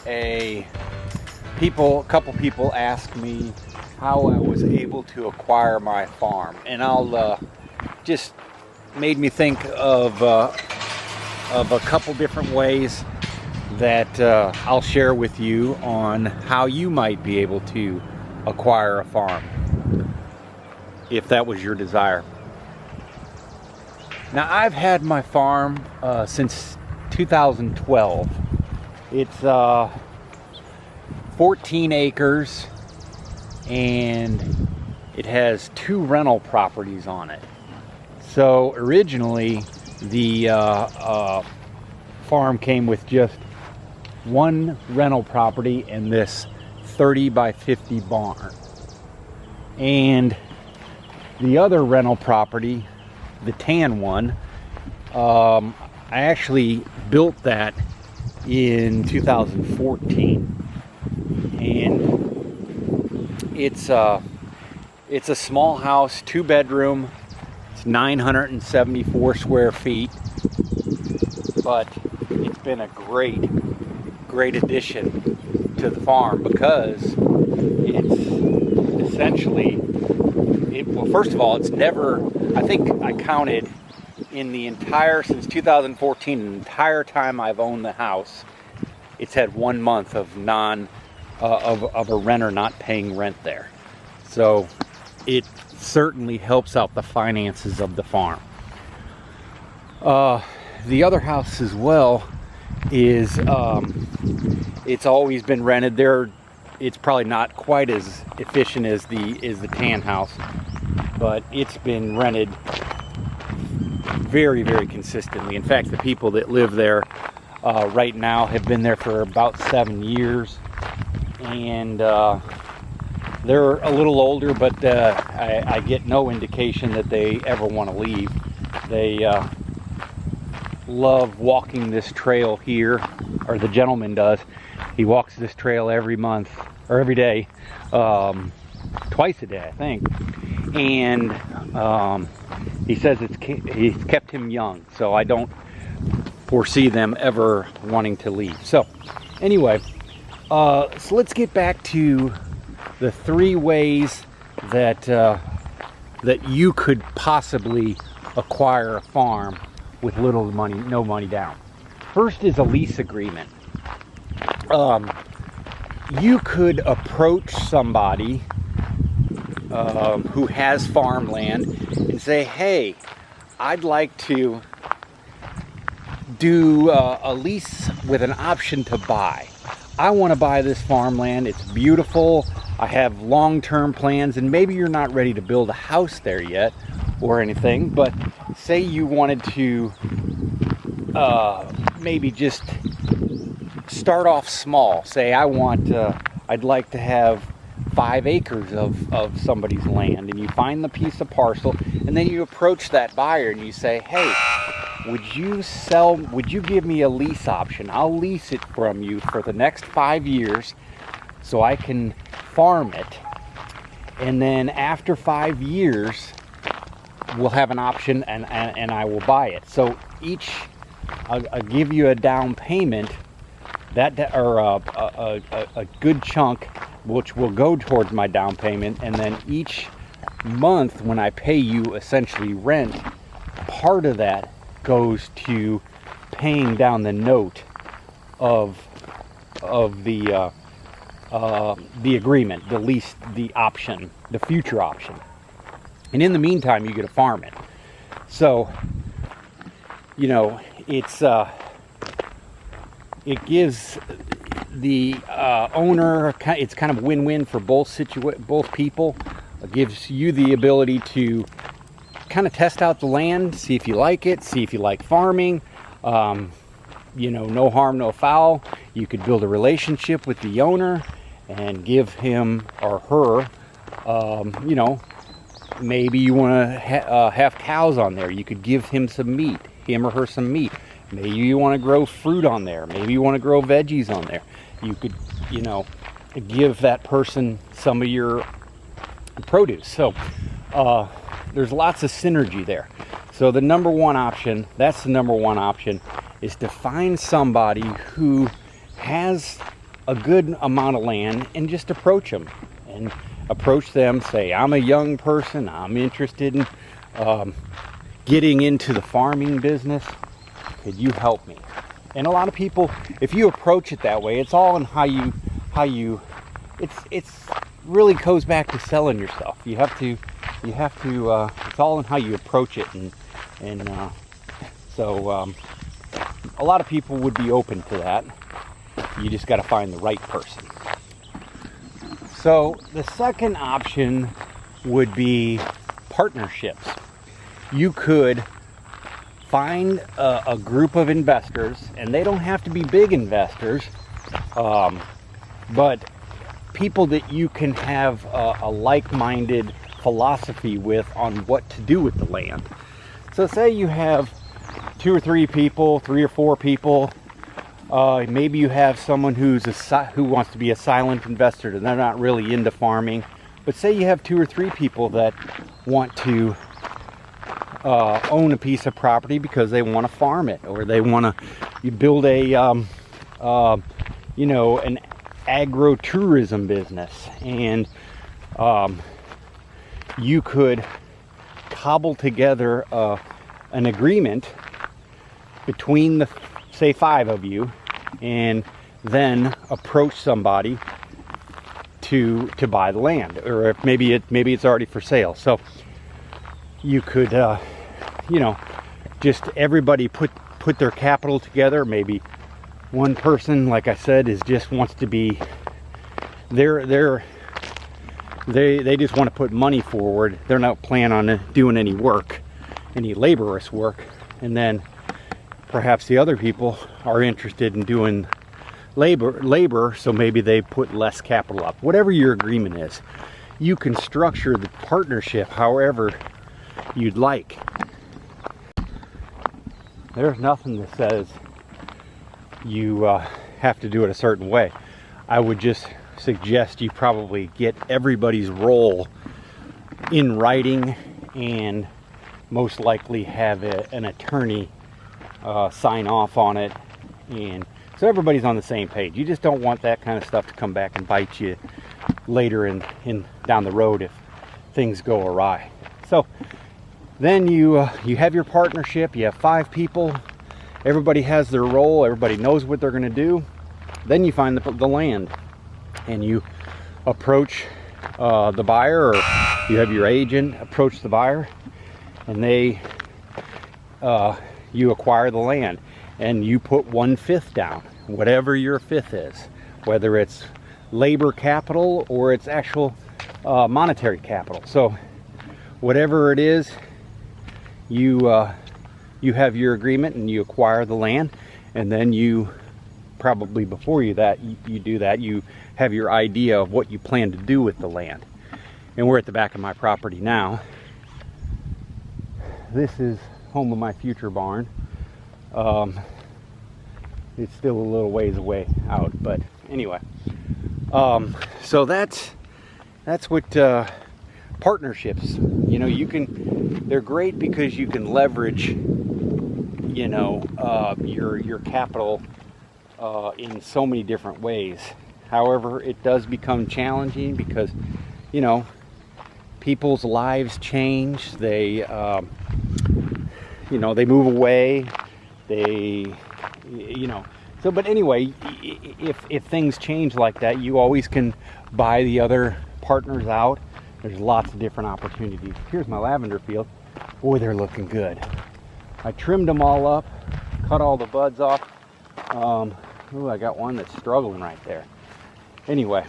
a couple people asked me how I was able to acquire my farm, and I'll just made me think of a couple different ways that I'll share with you on how you might be able to acquire a farm if that was your desire. Now, I've had my farm since 2012. It's 14 acres and it has 2 rental properties on it. So originally the farm came with just 1 rental property and this 30 by 50 barn. And the other rental property, the tan one, I actually built that in 2014, and it's a small house, 2-bedroom. It's 974 square feet, but it's been a great addition to the farm because it's essentially, well, first of all, it's never, I think I counted in the entire, since 2014, the entire time I've owned the house, it's had 1 month of of a renter not paying rent there. So it certainly helps out the finances of the farm. The other house as well is, it's always been rented there. It's probably not quite as efficient as the tan house, but it's been rented very, very consistently. In fact, the people that live there right now have been there for about 7 years, and they're a little older, but I get no indication that they ever want to leave. They love walking this trail here, or the gentleman does. He walks this trail every month, or every day, twice a day, I think. And he says he's kept him young, so I don't foresee them ever wanting to leave. So anyway, so let's get back to the 3 ways that that you could possibly acquire a farm with little money, no money down. First is a lease agreement. You could approach somebody who has farmland and say, hey, I'd like to do a lease with an option to buy. I want to buy this farmland. It's beautiful. I have long-term plans, and maybe you're not ready to build a house there yet or anything, but say you wanted to maybe just start off small. Say I'd like to have 5 acres of somebody's land, and you find the piece of parcel, and then you approach that buyer and you say, hey, would you give me a lease option? I'll lease it from you for the next 5 years so I can farm it, and then after 5 years we'll have an option, and I will buy it. So I'll give you a down payment or a good chunk, which will go towards my down payment, and then each month when I pay you essentially rent, part of that goes to paying down the note of the agreement, the lease, the option, the future option. And in the meantime, you get to farm it. So, you know, it gives the owner, it's kind of win-win for both people. It gives you the ability to kind of test out the land, see if you like it, see if you like farming. You know, no harm, no foul. You could build a relationship with the owner and give him or her, you know, maybe you want to have cows on there. You could give him some meat, him or her some meat. Maybe you want to grow fruit on there. Maybe you want to grow veggies on there. You could, you know, give that person some of your produce. So there's lots of synergy there. So the number one option, is to find somebody who has a good amount of land and just approach them. And approach them, say, I'm a young person, I'm interested in getting into the farming business. Could you help me? And a lot of people, if you approach it that way, it's all in how you it's really goes back to selling yourself. You have to it's all in how you approach it, and so a lot of people would be open to that. You just got to find the right person. So the second option would be partnerships. You could find a group of investors, and they don't have to be big investors, but people that you can have a like-minded philosophy with on what to do with the land. So say you have 2 or 3 people, 3 or 4 people. Maybe you have someone who wants to be a silent investor and they're not really into farming. But say you have 2 or 3 people that want to own a piece of property because they want to farm it, or they want to build a an agro-tourism business, and you could cobble together an agreement between the, say, 5 of you, and then approach somebody to buy the land, or if maybe it's already for sale. So you could just everybody put their capital together. Maybe one person, like I said, wants to be they just want to put money forward. They're not planning on doing any work, any laborious work. And then perhaps the other people are interested in doing labor, so maybe they put less capital up. Whatever your agreement is, you can structure the partnership however you'd like. There's nothing that says you have to do it a certain way. I would just suggest you probably get everybody's role in writing, and most likely have an attorney sign off on it, and so everybody's on the same page. You just don't want that kind of stuff to come back and bite you later in down the road if things go awry. So then you have your partnership. You have 5 people. Everybody has their role. Everybody knows what they're going to do. Then you find the land, and you approach the buyer, or you have your agent approach the buyer, and you acquire the land, and you put 1/5 down, whatever your 1/5 is, whether it's labor capital or it's actual monetary capital. So whatever it is, you have your agreement and you acquire the land, and then you probably before you do that, you have your idea of what you plan to do with the land. And we're at the back of my property now. This is home of my future barn. It's still a little ways away out, but anyway. So that's what partnerships. They're great because you can leverage, your capital in so many different ways. However, it does become challenging because, people's lives change. They, they move away. So, but anyway, if things change like that, you always can buy the other partners out. There's lots of different opportunities. Here's my lavender field. Boy, they're looking good. I trimmed them all up, cut all the buds off. I got one that's struggling right there. Anyway,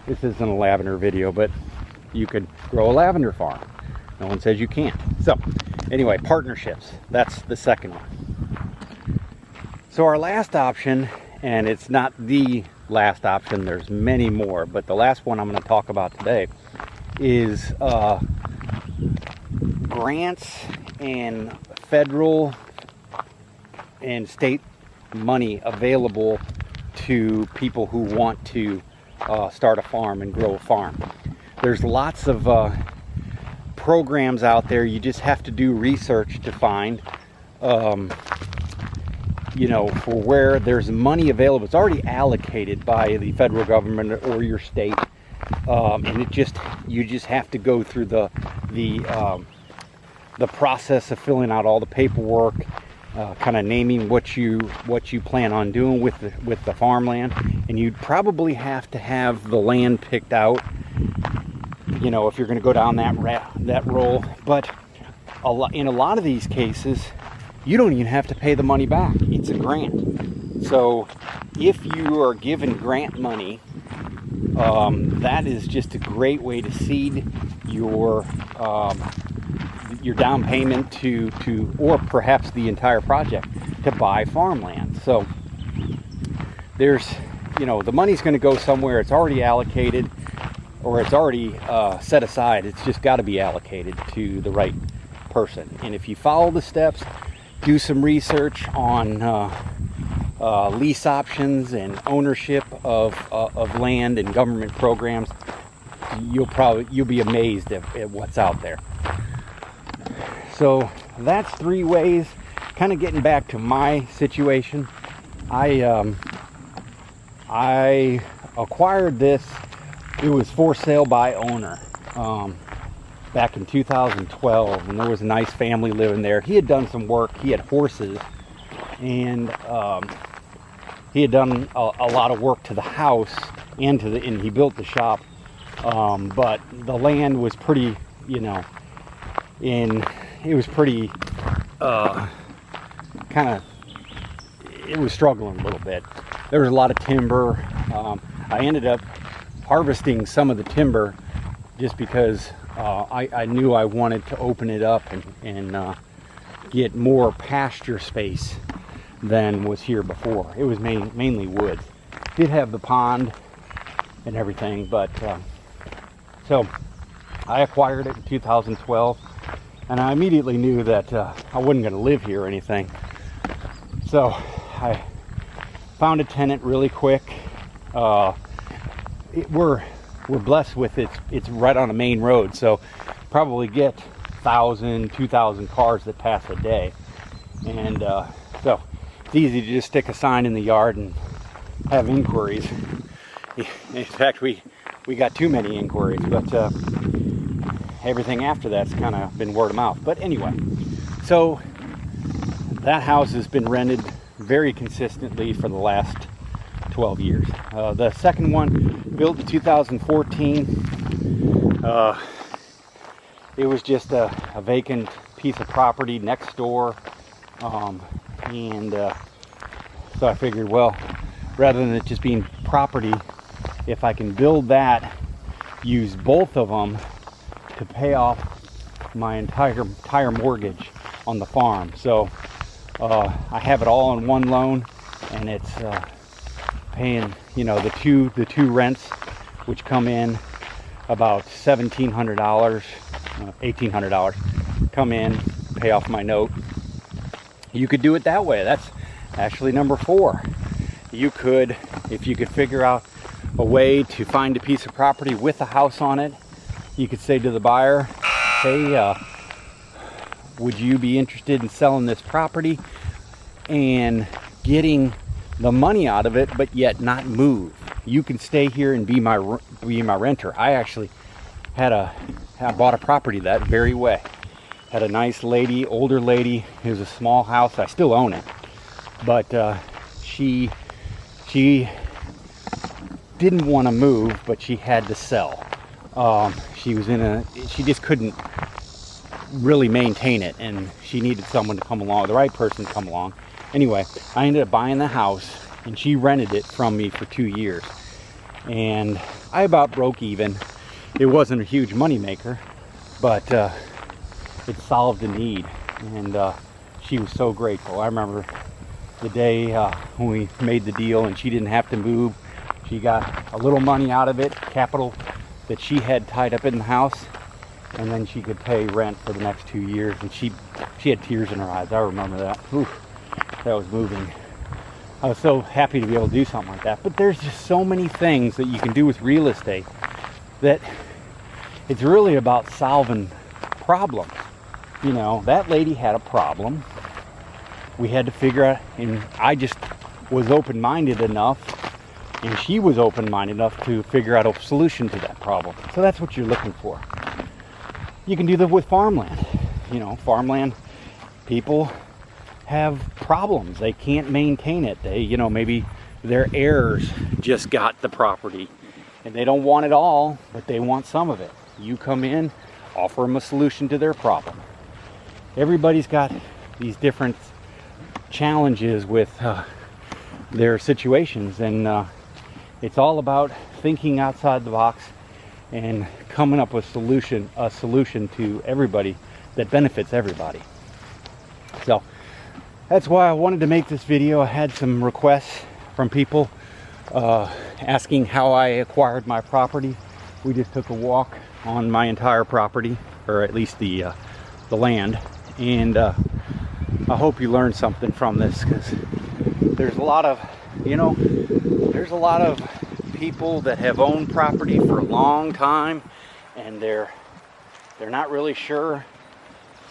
this isn't a lavender video, but you could grow a lavender farm. No one says you can't. So, anyway, partnerships. That's the second one. So our last option, and it's not the last option, there's many more, but the last one I'm going to talk about today is grants and federal and state money available to people who want to start a farm and grow a farm. There's lots of programs out there. You just have to do research to find you know, for where there's money available. It's already allocated by the federal government or your state, and you just have to go through the process of filling out all the paperwork, kind of naming what you plan on doing with the farmland, and you'd probably have to have the land picked out, you know, if you're going to go down that role. But in a lot of these cases, you don't even have to pay the money back. It's a grant. So if you are given grant money, that is just a great way to seed your down payment to or perhaps the entire project to buy farmland. So there's, you know, the money's going to go somewhere. It's already allocated, or it's already set aside. It's just got to be allocated to the right person. And if you follow the steps, do some research on lease options and ownership of land and government programs, you'll be amazed at what's out there. So that's 3 ways. Kind of getting back to my situation, I acquired this. It was for sale by owner back in 2012, and there was a nice family living there. He had done some work. He had horses, and he had done a lot of work to the house and he built the shop. But the land was pretty, you know, it was pretty it was struggling a little bit. There was a lot of timber. I ended up harvesting some of the timber just because I knew I wanted to open it up and get more pasture space than was here before. It was mainly wood. Did have the pond and everything, but so I acquired it in 2012, and I immediately knew that I wasn't going to live here or anything. So I found a tenant really quick. We're blessed with it's right on a main road, so probably get 1,000, 2,000 cars that pass a day, and so it's easy to just stick a sign in the yard and have inquiries. In fact, we got too many inquiries, but everything after that's kind of been word of mouth. But anyway, so that house has been rented very consistently for the last 12 years. The second one, built in 2014, it was just a vacant piece of property next door, and so I figured, well, rather than it just being property, if I can build that, use both of them to pay off my entire mortgage on the farm. So I have it all in one loan, and it's paying, you know, the two rents, which come in about $1,700, $1,800, come in, pay off my note. You could do it that way. That's actually number 4. You could, if you could figure out a way to find a piece of property with a house on it, you could say to the buyer, hey, would you be interested in selling this property and getting the money out of it, but yet not move? You can stay here and be my renter. I actually I bought a property that very way. Had a nice lady, older lady. It was a small house. I still own it, but she didn't want to move, but she had to sell. She just couldn't really maintain it, and she needed someone to come along, the right person to come along. Anyway, I ended up buying the house, and she rented it from me for 2 years, and I about broke even. It wasn't a huge money maker, but it solved a need, and she was so grateful. I remember the day when we made the deal and she didn't have to move. She got a little money out of it, capital that she had tied up in the house, and then she could pay rent for the next 2 years, and she had tears in her eyes. I remember that. Ooh, that was moving. I was so happy to be able to do something like that. But there's just so many things that you can do with real estate that it's really about solving problems. You know, that lady had a problem, we had to figure out, and I just was open-minded enough, and she was open-minded enough to figure out a solution to that problem. So that's what you're looking for. You can do that with farmland. You know, farmland people have problems. They can't maintain it. They, you know, maybe their heirs just got the property and they don't want it all, but they want some of it. You come in, offer them a solution to their problem. Everybody's got these different challenges with their situations, and it's all about thinking outside the box and coming up with a solution to everybody that benefits everybody. So that's why I wanted to make this video. I had some requests from people asking how I acquired my property. We just took a walk on my entire property, or at least the land, and I hope you learned something from this, because there's a lot of, you know, there's a lot of people that have owned property for a long time, and they're not really sure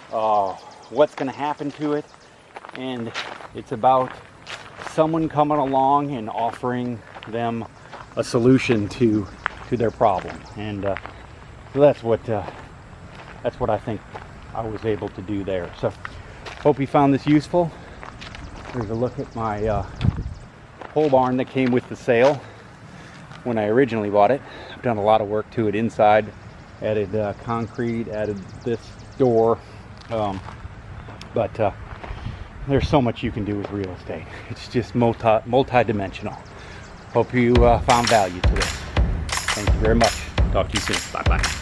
what's going to happen to it, and it's about someone coming along and offering them a solution to their problem. And so that's what I think I was able to do there. So hope you found this useful. Here's a look at my pole barn that came with the sale when I originally bought it. I've done a lot of work to it inside, added concrete, added this door, but there's so much you can do with real estate. It's just multi-dimensional. Hope you found value to this. Thank you very much. Talk to you soon. Bye-bye.